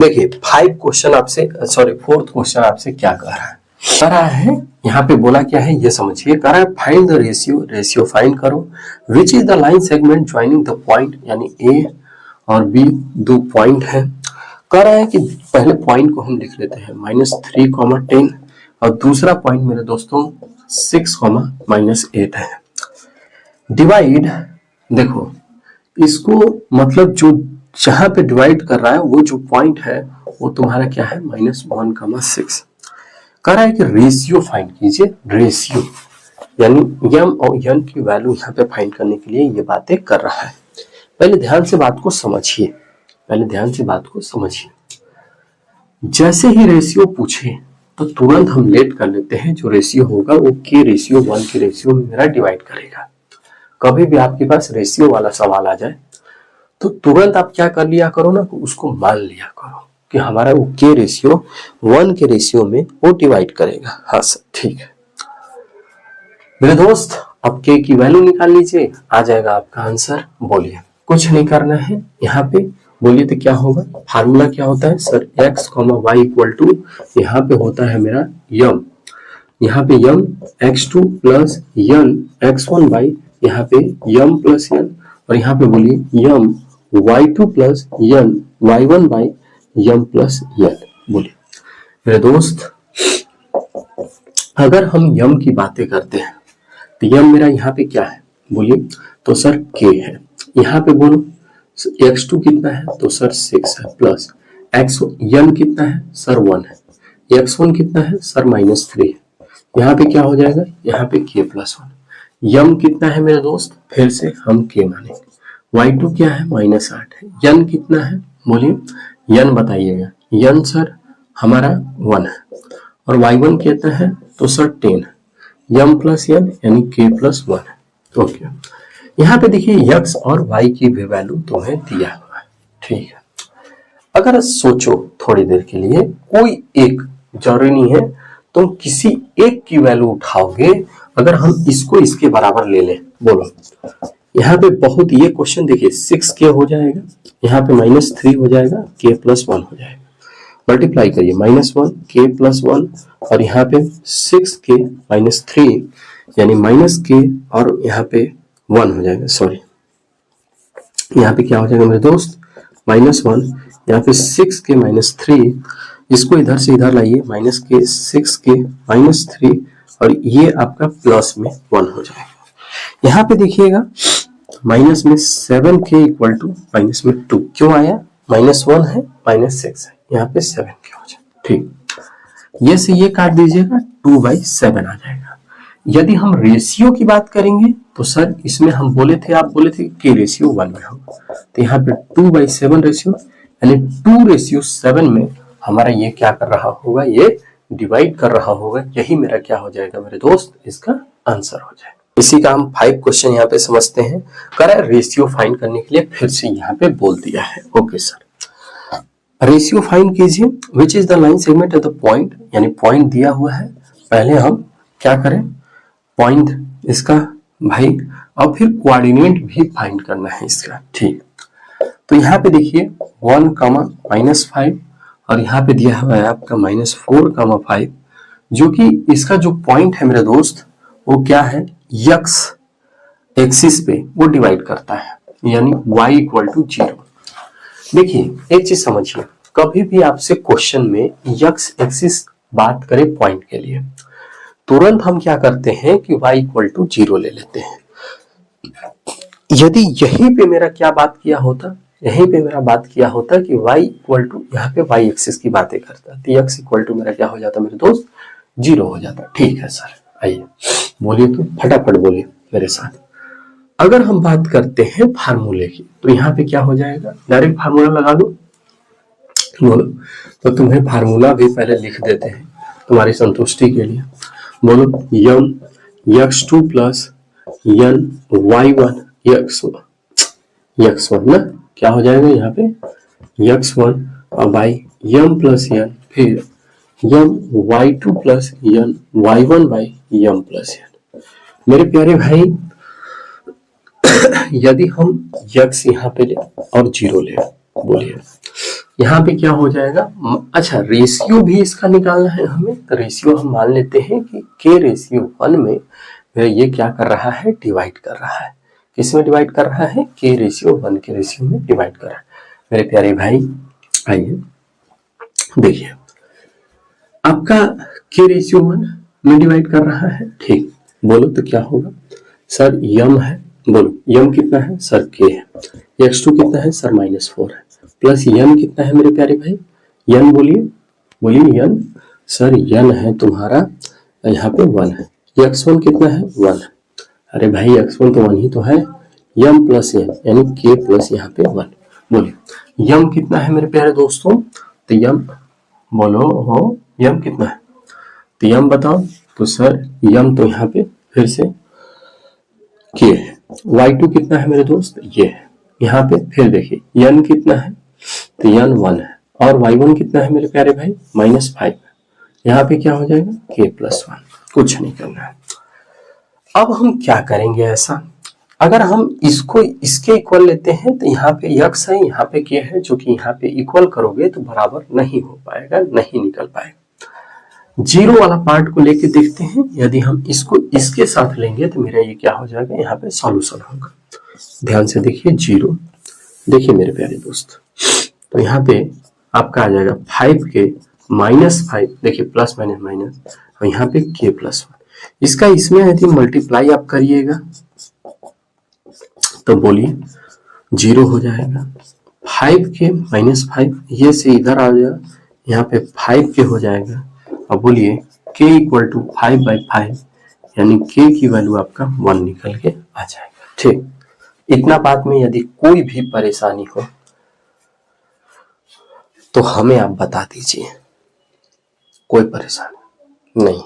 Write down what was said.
देखिए 4th question आपसे क्या कह रहा है यहाँ पे बोला क्या है ये समझिए। कह रहा है फाइंड द रेशियो फाइंड करो which is the line segment joining the point, यानी ए और बी दो पॉइंट है। कह रहा है कि पहले पॉइंट को हम लिख लेते हैं -3, 10 और दूसरा पॉइंट मेरे दोस्तों 6, -8 है। डिवाइड, देखो इसको मतलब जो जहां पे डिवाइड कर रहा है वो जो पॉइंट है वो तुम्हारा क्या है -1, 6। कह रहा है कि रेशियो फाइंड कीजिए, रेशियो यानी यम और यन की वैल्यू यहाँ पे फाइंड करने के लिए ये बातें कर रहा है। पहले ध्यान से बात को समझिए, जैसे ही रेशियो पूछे तो तुरंत हम लेट कर लेते हैं, जो रेशियो होगा वो के रेशियो 1 के रेशियो में मेरा डिवाइड करेगा। कभी भी आपके पास रेशियो वाला सवाल आ जाए तो तुरंत आप क्या कर लिया करो ना, उसको मान लिया करो कि हमारा वो के रेशियो 1 के रेशियो में वो डिवाइड करेगा। हाँ सर ठीक है मेरे दोस्त, अब के की वैल्यू निकाल लीजिए, आ जाएगा आपका आंसर। बोलिए, कुछ नहीं करना है यहाँ पे, बोलिए तो क्या होगा। फार्मूला क्या होता है sir, x, y equal to यहाँ पे होता है मेरा यम, यहाँ पे यम x2 plus N x1 by यहाँ पे यम प्लस यन, और यहाँ पे बोलिए m y2 plus n y1 by m plus n. बोलिए मेरे दोस्त, अगर हम यम की बातें करते हैं तो यम मेरा यहाँ पे क्या है, बोलिए तो सर k है। यहाँ पे बोलो x2 कितना है तो सर 6 है, प्लस x यन कितना है सर 1 है, x1 कितना है सर -3 है। यहाँ पे क्या हो जाएगा, यहाँ पे k प्लस 1। यम कितना है मेरे दोस्त, फिर से हम k मानेंगे। y2 क्या है -8 है। यन कितना है, बोलिए यन बताइएगा। यन सर हमारा 1 है, और y1 कितना है तो सर 10 है। यम प्लस यन यानी k प्लस 1 है। ओके, यहाँ पे देखिए x और y की भी वैल्यू तुम्हें दिया हुआ है, ठीक है। अगर सोचो थोड़ी देर के लिए, कोई एक, जरूरी नहीं है तुम किसी एक की वैल्यू उठाओगे, अगर हम इसको इसके बराबर ले लें, बोलो यहाँ पे बहुत, ये क्वेश्चन देखिए 6k हो जाएगा, यहाँ पे -3 हो जाएगा, k प्लस 1 हो जाएगा। मल्टीप्लाई करिए -1 k प्लस 1 और यहाँ पे 6k -3 यानी -k और यहाँ पे 1 हो जाएगा। सॉरी, यहाँ पे क्या हो जाएगा मेरे दोस्त -1, यहाँ पे 6k -3, इसको इधर से इधर लाइए, -k 6k -3 और ये आपका प्लस में 1 हो जाएगा। यहाँ पे देखिएगा माइनस में 7k इक्वल टू माइनस में 2, क्यों आया, -1 है -6 है, यहाँ पे 7k हो जाएगा। ठीक, ये से ये काट दीजिएगा, 2/7 आ जाएगा। यदि हम रेशियो की बात करेंगे तो सर इसमें हम बोले थे, आप बोले थे कि रेशियो 1 में होगा, तो यहाँ पे 2/7 रेशियो यानी 2:7 में हमारा ये क्या कर रहा होगा, ये डिवाइड कर रहा होगा। यही मेरा क्या हो जाएगा मेरे दोस्त, इसका आंसर हो जाएगा। इसी का हम 5 क्वेश्चन यहाँ पे समझते हैं। कर रेशियो फाइंड करने के लिए फिर से यहाँ पे बोल दिया है। ओके सर, रेशियो फाइंड कीजिए which is the line segment at the point, यानी पॉइंट दिया हुआ है, पहले हम क्या करें पॉइंट इसका भाई, और फिर कोऑर्डिनेट भी फाइंड करना है इसका। ठीक, तो यहाँ पे देखिए 1, -5 और यहाँ पे दिया हुआ है आपका -4, 5, जो कि इसका जो पॉइंट है मेरे दोस्त वो क्या है, x एक्सिस पे वो डिवाइड करता है, यानी y इक्वल टू 0। देखिए एक चीज समझिए, कभी भी आपसे क्वेश्चन में x एक्सिस बात करें पॉइंट के लिए, तुरंत हम क्या करते हैं कि y इक्वल टू 0 ले लेते हैं। यदि यहीं पे मेरा क्या बात किया होता, यहीं पे मेरा बात किया होता कि y इक्वल टू, यहाँ पे y एक्सिस की बातें करता, तो x इक्वल टू मेरा क्या हो जाता मेरे दोस्त, 0 हो जाता। ठीक है सर, आइए बोलिए, तो फटाफट बोलिए मेरे साथ। अगर हम बात करते हैं फार्मूले की, तो यहाँ पे क्या हो जाएगा, डायरेक्ट फार्मूला लगा दो, बोलो तो तुम्हें फार्मूला भी पहले लिख देते हैं तुम्हारी संतुष्टि के लिए। बोलो यम x2 plus n y1 x1 ना, क्या हो जाएगा यहाँ पे x1 और बाई यम प्लस यन, फिर m y2 plus n y1 by m plus n. मेरे प्यारे भाई, यदि हम x यहाँ पे ले और 0 ले, बोलिए यहाँ पे क्या हो जाएगा, अच्छा रेशियो भी इसका निकालना है हमें, तो रेशियो हम मान लेते हैं कि के रेशियो 1 में ये क्या कर रहा है, डिवाइड कर रहा है। किस में डिवाइड कर रहा है, के रेशियो 1 के रेशियो में डिवाइड कर रहा है। मेरे प्यारे भाई आइए देखिए, आपका के रेशियो 1 में डिवाइड कर रहा है, ठीक, बोलो तो क्या होगा सर, यम है, बोलो यम कितना है सर, के है, x2 कितना है सर, -4 है, प्लस यन कितना है मेरे प्यारे भाई, यन बोलिए बोलिए यन, सर यन है तुम्हारा यहाँ पे 1 है, x1 कितना है 1 है, अरे भाई x1 तो 1 ही तो है, यम प्लस यन यानी k प्लस यहाँ पे 1, बोलिए यम कितना है मेरे प्यारे दोस्तों, तो यम बोलो हो यम कितना है, तो यम बताओ, तो सर यम तो यहाँ पे फिर से k है, y2 कितना है मेरे दोस्त, ये है, यहाँ पे फिर देखिए यन कितना है, तो यन 1 है, और y1 कितना है मेरे प्यारे भाई, -5, यहाँ पे क्या हो जाएगा k प्लस 1, कुछ नहीं करना है। अब हम क्या करेंगे ऐसा, अगर हम इसको इसके इक्वल लेते हैं तो यहाँ पे x है, यहाँ पे k है, जो कि यहाँ पे इक्वल करोगे तो बराबर नहीं हो पाएगा, नहीं निकल पाएगा। जीरो वाला पार्ट को लेके देखते हैं, यदि हम इसको इसके साथ लेंगे तो मेरा ये क्या हो जाएगा, यहाँ पे सॉल्यूशन होगा। ध्यान से देखिए जीरो, देखिए मेरे प्यारे दोस्त, तो यहाँ पे आपका आ जाएगा 5k -5, देखिए प्लस माइनस माइनस, और यहाँ पे k प्लस 1, इसका इसमें यदि मल्टीप्लाई आप करिएगा तो बोलिए जीरो हो जाएगा, 5k -5 ये से इधर आ जाएगा, यहाँ पे 5k हो जाएगा, और बोलिए k इक्वल टू 5/5 यानी k की वैल्यू आपका 1 निकल के आ जाएगा। ठीक, इतना बात में यदि कोई भी परेशानी हो तो हमें आप बता दीजिए, कोई परेशानी नहीं।